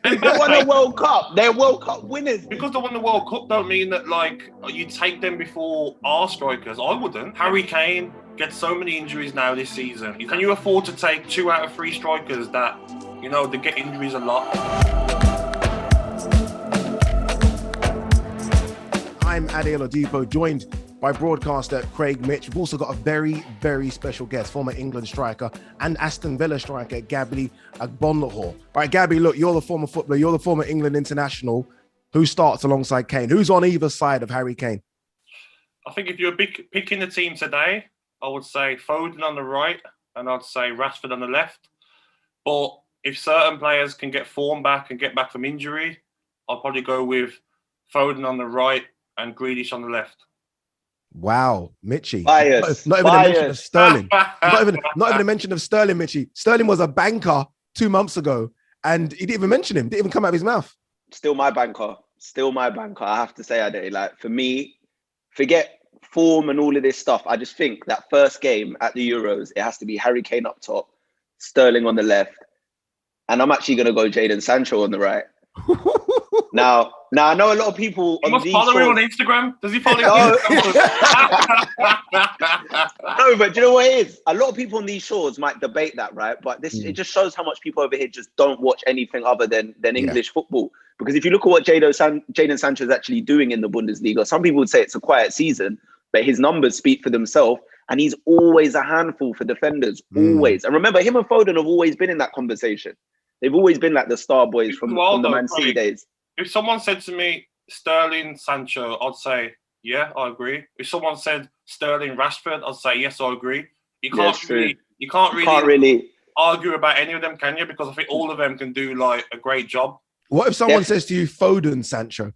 And They won a World Cup. They're World Cup winners. because they won the World Cup don't mean that like you take them before our strikers. I wouldn't. Harry Kane gets so many injuries now this season. Can you afford to take 2 out of 3 strikers that, you know, they get injuries a lot? I'm Ade Oladipo, joined by broadcaster Craig Mitch. We've also got a very, very special guest, former England striker and Aston Villa striker, Gabby Agbonlahor. All right, Gabby, look, you're the former footballer, you're the former England international. Who starts alongside Kane? Who's on either side of Harry Kane? I think if you're picking the team today, I would say Foden on the right and I'd say Rashford on the left. But if certain players can get form back and get back from injury, I'll probably go with Foden on the right and Grealish on the left. Wow, Mitchie. Bias. Not even a mention of Sterling. not even a mention of Sterling, Mitchie. Sterling was a banker 2 months ago, and he didn't even mention him. Didn't even come out of his mouth. Still my banker. I have to say, Ade, like for me, forget form and all of this stuff. I just think that first game at the Euros, it has to be Harry Kane up top, Sterling on the left, and I'm actually going to go Jadon Sancho on the right. Now, I know a lot of people on these follow him on Instagram. Does he follow you? No, but do you know what it is? A lot of people on these shows might debate that, right? But it just shows how much people over here just don't watch anything other than English football. Because if you look at what Jadon Sancho is actually doing in the Bundesliga, some people would say it's a quiet season, but his numbers speak for themselves. And he's always a handful for defenders, always. And remember, him and Foden have always been in that conversation. They've always been like the star boys from the Man City days. If someone said to me, Sterling, Sancho, I'd say, yeah, I agree. If someone said Sterling, Rashford, I'd say, yes, I agree. You can't really argue about any of them, can you? Because I think all of them can do like a great job. What if someone says to you, Foden, Sancho?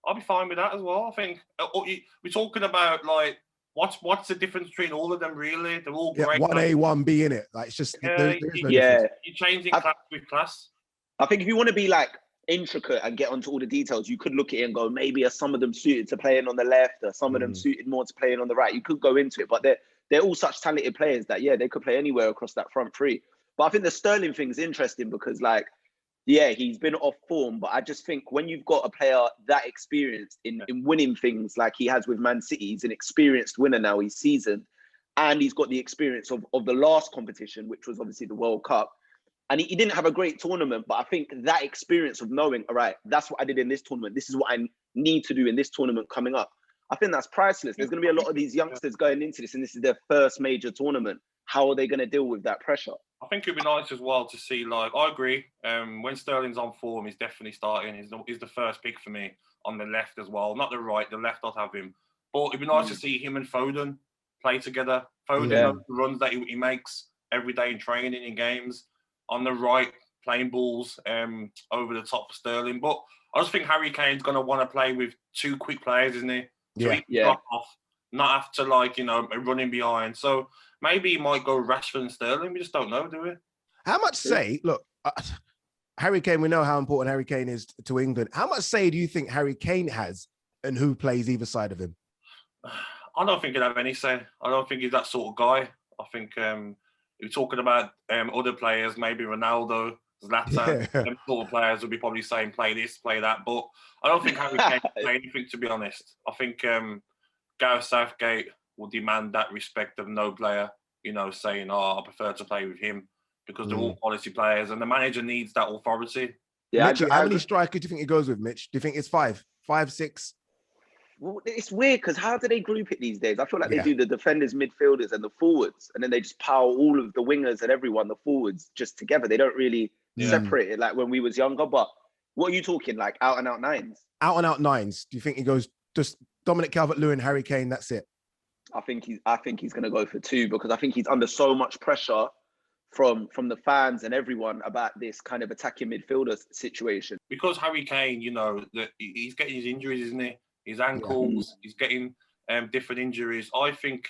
I'll be fine with that as well. I think we're talking about like, what's the difference between all of them really? They're all great. 1A, 1B in it. Like it's just there is no difference. You're changing class with class. I think if you want to be like intricate and get onto all the details, you could look at it and go, maybe are some of them suited to playing on the left, or some of them suited more to playing on the right. You could go into it, but they're all such talented players that they could play anywhere across that front three. But I think the Sterling thing is interesting because like, he's been off form, but I just think when you've got a player that experienced in winning things like he has with Man City, he's an experienced winner now, he's seasoned, and he's got the experience of the last competition, which was obviously the World Cup. And he didn't have a great tournament, but I think that experience of knowing, all right, that's what I did in this tournament. This is what I need to do in this tournament coming up. I think that's priceless. There's going to be a lot of these youngsters going into this, and this is their first major tournament. How are they going to deal with that pressure? I think it'd be nice as well to see, like, I agree. When Sterling's on form, he's definitely starting. He's the first pick for me on the left as well. Not the right, the left, I'll have him. But it'd be nice to see him and Foden play together. Foden knows the runs that he makes every day in training, in games. On the right, playing balls over the top for Sterling. But I just think Harry Kane's going to want to play with 2 quick players, isn't he? So he can drop off, not have to, like, running behind. So maybe he might go Rashford and Sterling. We just don't know, do we? How much say, look, Harry Kane, we know how important Harry Kane is to England. How much say do you think Harry Kane has and who plays either side of him? I don't think he'd have any say. I don't think he's that sort of guy. I think if you're talking about other players, maybe Ronaldo, Zlatan, them sort of players would be probably saying, play this, play that. But I don't think Harry Kane can play anything, to be honest. I think Gareth Southgate will demand that respect of no player, saying, I prefer to play with him because they're all quality players. And the manager needs that authority. Yeah, Mitch, how many strikers do you think he goes with, Mitch? Do you think it's 5, 6? Well, it's weird because how do they group it these days? I feel like they do the defenders, midfielders, and the forwards, and then they just power all of the wingers and everyone, the forwards, just together. They don't really separate it like when we was younger. But what are you talking, like out and out nines? Out and out nines. Do you think he goes just Dominic Calvert-Lewin, Harry Kane? That's it. I think he's going to go for 2 because I think he's under so much pressure from the fans and everyone about this kind of attacking midfielder situation. Because Harry Kane, that he's getting his injuries, isn't he? His ankles, he's getting different injuries. I think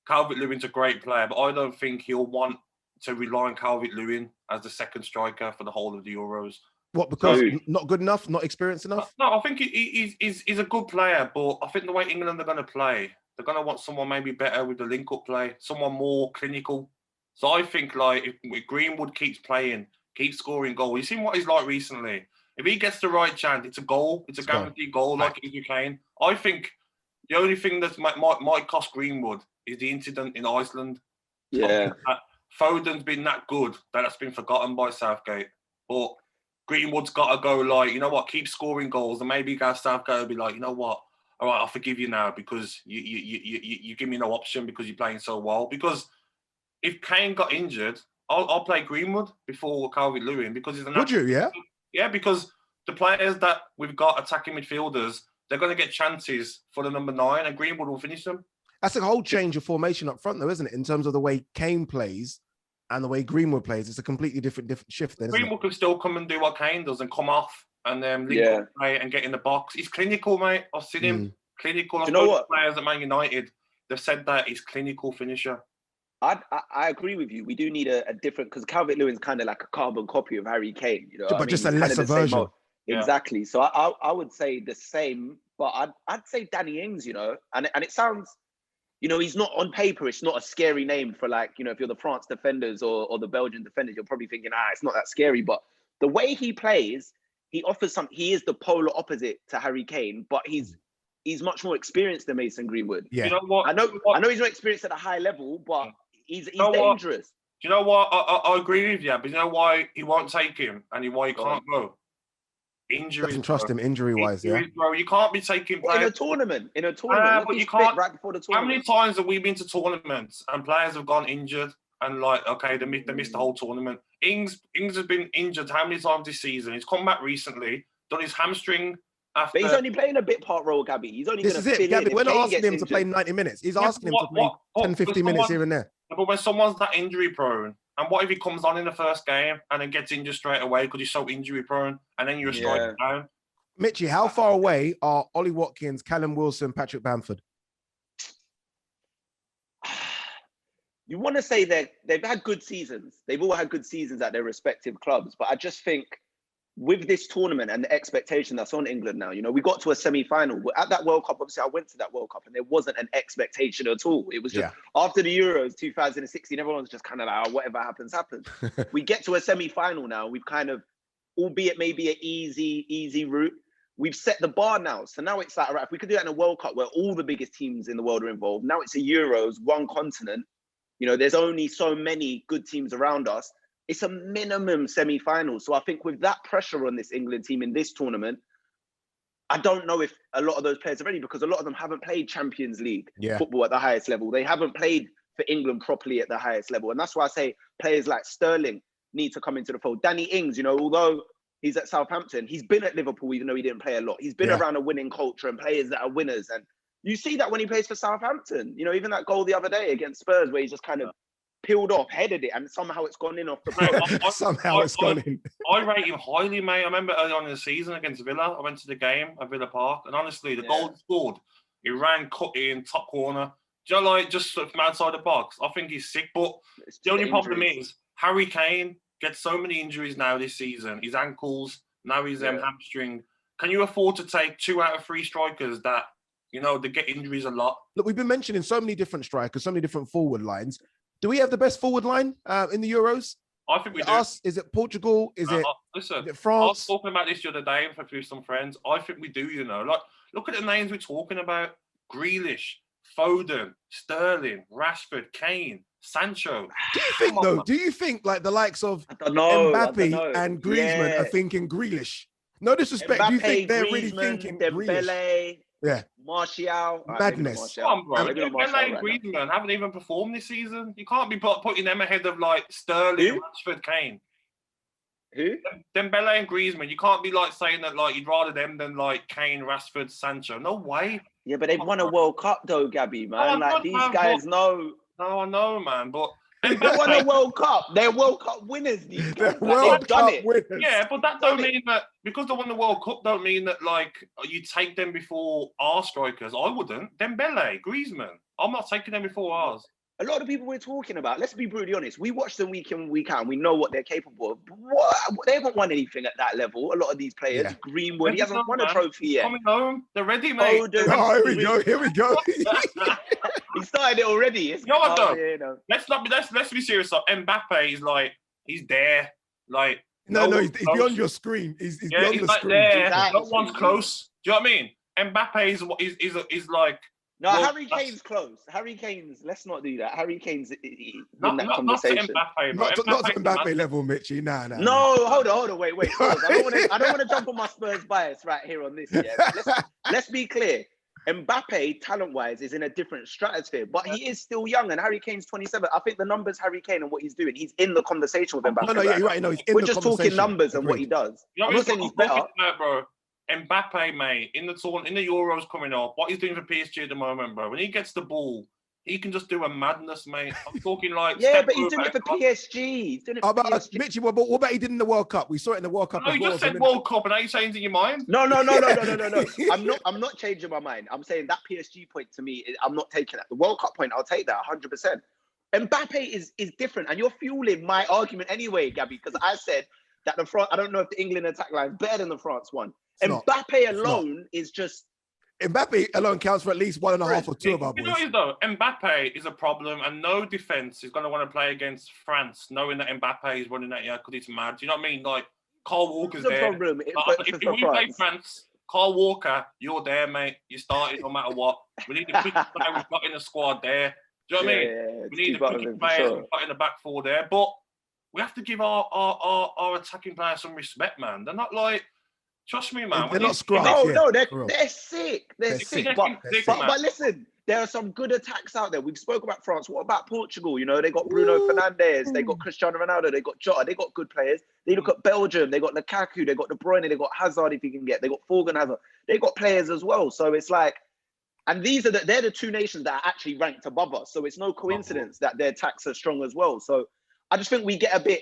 Calvert-Lewin's a great player, but I don't think he'll want to rely on Calvert-Lewin as the second striker for the whole of the Euros. What, because not good enough, not experienced enough? No, I think he's a good player, but I think the way England are going to play, they're going to want someone maybe better with the link-up play, someone more clinical. So I think, like, if Greenwood keeps playing, keep scoring goals. You seen what he's like recently. If he gets the right chance, it's a goal. It's a guaranteed goal, like it is with Kane. I think the only thing that might cost Greenwood is the incident in Iceland. Yeah. Foden's been that good that that's been forgotten by Southgate. But Greenwood's got to go, like, you know what, keep scoring goals. And maybe Southgate will be like, you know what, all right, I'll forgive you now because you give me no option because you're playing so well. Because if Kane got injured, I'll play Greenwood before Calvert-Lewin because he's an. Would you? Yeah. Yeah, because the players that we've got attacking midfielders, they're going to get chances for the number 9, and Greenwood will finish them. That's a whole change of formation up front, though, isn't it? In terms of the way Kane plays and the way Greenwood plays, it's a completely different shift. Then, Greenwood can still come and do what Kane does and come off and link up play and get in the box. He's clinical, mate. I've seen him clinical. Do you know what? Players at Man United, they've said that he's clinical finisher. I agree with you. We do need a different, because Calvert-Lewin's kind of like a carbon copy of Harry Kane, you know. But just a lesser version. Exactly. So I would say the same, but I'd say Danny Ings, you know, and it sounds, you know, he's not on paper. It's not a scary name for, like, you know, if you're the France defenders or the Belgian defenders, you're probably thinking, it's not that scary. But the way he plays, he offers he is the polar opposite to Harry Kane, but he's much more experienced than Mason Greenwood. Yeah. You know what? I know he's not experienced at a high level, but he's dangerous. Do you know what? I agree with you, but you know why he won't take him and why he can't go? Injuries. Doesn't trust him injury-wise, bro. You can't be taking players. In a tournament. But you can't. Right before the tournament. How many times have we been to tournaments and players have gone injured and, like, okay, they missed the whole tournament? Ings has been injured how many times this season? He's come back recently, done his hamstring. After... But he's only playing a bit part role, Gabby. He's only going to fill in. Gabby, we're not asking him injured. to play 90 minutes. He's asking him to play 10, 15 minutes here and there. But when someone's that injury prone, and what if he comes on in the first game and then gets injured straight away because he's so injury prone, and then you're striking down? Mitchie, how far away are Ollie Watkins, Callum Wilson, Patrick Bamford? You want to say they've had good seasons. They've all had good seasons at their respective clubs. But I just think with this tournament and the expectation that's on England now, you know, we got to a semi-final. At that World Cup, obviously, I went to that World Cup and there wasn't an expectation at all. It was just after the Euros 2016, everyone's just kind of like, whatever happens, happens. We get to a semi-final now. We've kind of, albeit maybe an easy route, we've set the bar now. So now it's like, all right, if we could do that in a World Cup where all the biggest teams in the world are involved, now it's a Euros, one continent. You know, there's only so many good teams around us. It's a minimum semi-final. So I think with that pressure on this England team in this tournament, I don't know if a lot of those players are ready, because a lot of them haven't played Champions League football at the highest level. They haven't played for England properly at the highest level. And that's why I say players like Sterling need to come into the fold. Danny Ings, you know, although he's at Southampton, he's been at Liverpool, even though he didn't play a lot. He's been around a winning culture and players that are winners. And you see that when he plays for Southampton. You know, even that goal the other day against Spurs where he just kind of peeled off, headed it, and somehow it's gone in off the post. Somehow it's gone in. I rate him highly, mate. I remember early on in the season against Villa, I went to the game at Villa Park, and honestly, the goal he scored, he ran, cut in, top corner, just from outside the box. I think he's sick, but the only problem is Harry Kane gets so many injuries now this season. His ankles, now his hamstring. Can you afford to take 2 out of 3 strikers that, you know, they get injuries a lot? Look, we've been mentioning so many different strikers, so many different forward lines. Do we have the best forward line in the Euros? I think we do. Is it Portugal? Is it France? I was talking about this the other day with some friends. I think we do, you know. Like, look at the names we're talking about. Grealish, Foden, Sterling, Rashford, Kane, Sancho. Do you think like the likes of Mbappe and Griezmann are thinking Grealish? No disrespect. Mbappe, do you think they're really Griezmann, thinking Dembele, Grealish? Yeah. Martial. Madness. Come on, bro. Dembele and Griezmann haven't even performed this season. You can't be putting them ahead of, like, Sterling, Rashford, Kane. Who? Dembele and Griezmann. You can't be, like, saying that, like, you'd rather them than, like, Kane, Rashford, Sancho. No way. Yeah, but they've won a World Cup, though, Gabby, man. These guys know. No, I know, man, but... They won a World Cup. They're World Cup winners. They're World Cup winners. Yeah, but that don't mean that because they won the World Cup don't mean that, like, you take them before our strikers. I wouldn't. Dembele, Griezmann. I'm not taking them before ours. A lot of people we're talking about, let's be brutally honest, we watch them week in, week out, and we know what they're capable of. What? They haven't won anything at that level. A lot of these players, Greenwood, he hasn't won a trophy yet. Coming home, they're ready, mate. Oh, here we go. He started it already. Let's be serious. Mbappe is like, he's there. Like, No, he's close. beyond your screen. He's Yeah, beyond he's the like screen. there. Exactly. No one's close. Do you know what I mean? Mbappe is like. No, well, Harry Kane's close. Harry Kane's. Let's not do that. Harry Kane's in not that to conversation. Mbappe, bro. Not to Mbappe's Mbappe mad. level, Mitchy. Nah. No, hold on, wait. Pause. I don't want to jump on my Spurs bias right here on this. Yeah, let's be clear. Mbappe, talent-wise, is in a different stratosphere, but he is still young, and Harry Kane's 27. I think the numbers Harry Kane and what he's doing, he's in the conversation with Mbappe. No, yeah, you're right. No, he's in We're the just talking conversation. numbers and what he does. You know I'm not saying he's what I'm better. talking about, bro. Mbappe, mate, in the Euros coming up, what he's doing for PSG at the moment, bro. When he gets the ball, he can just do a madness, mate. I'm talking like Yeah, but he's doing it for PSG. He's doing it for PSG. Mitchy, what about he did in the World Cup? We saw it in the World Cup. No, you just said World Cup, and now you're changing your mind. No. I'm not changing my mind. I'm saying that PSG point to me, I'm not taking that. The World Cup point, I'll take that 100%. Mbappe is different, and you're fueling my argument anyway, Gabby, because I said that the France. I don't know if the England attack line is better than the France one. Mbappe alone is just. Mbappe alone counts for at least 1.5 or 2 of our boys. You know what it is, though? Mbappe is a problem, and no defense is going to want to play against France, knowing that Mbappe is running at you because it's mad. Do you know what I mean? Like, Kyle Walker's the there. Problem, If we play France, Kyle Walker, you're there, mate. You started no matter what. We need the quickest player we've got in the squad there. Do you know what I mean? Yeah, we need the quickest players we've got in the back four there. But we have to give our attacking players some respect, man. They're not like, trust me, man. They're not scrubs. No, they're sick. They're sick. But listen, there are some good attacks out there. We've spoke about France. What about Portugal? You know, they got Bruno Fernandes, they got Cristiano Ronaldo, they got Jota, they got good players. They look at Belgium, they got Lukaku, they got De Bruyne, they got Hazard if you can get, they got Forgan Hazard. They got players as well. So it's like, and they're the two nations that are actually ranked above us. So it's no coincidence that their attacks are strong as well. So I just think we get a bit.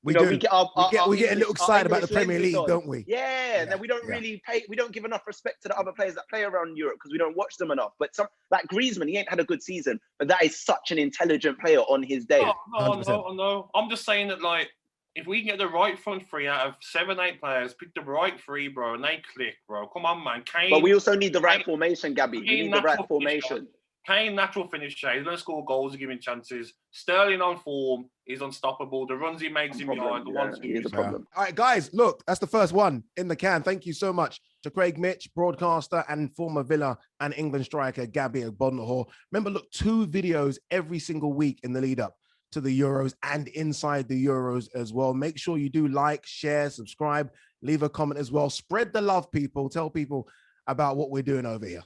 We get a little excited about the Premier League, don't we? Yeah, and then we don't really we don't give enough respect to the other players that play around Europe because we don't watch them enough. But some like Griezmann, he ain't had a good season, but that is such an intelligent player on his day. No. I'm just saying that, like, if we can get the right front three out of 7-8 players, pick the right three, bro, and they click, bro. Come on, man. Kane. But we also need the right formation, Gabby. We need the right formation. Kane, natural finisher. He's going to score goals, giving chances. Sterling on form. He's unstoppable. The runs he makes in behind, the ones he is a problem. All right, guys, look, that's the first one in the can. Thank you so much to Craig Mitch, broadcaster and former Villa and England striker Gabby Agbonlahor. Remember, look, 2 videos every single week in the lead up to the Euros and inside the Euros as well. Make sure you do like, share, subscribe, leave a comment as well. Spread the love, people. Tell people about what we're doing over here.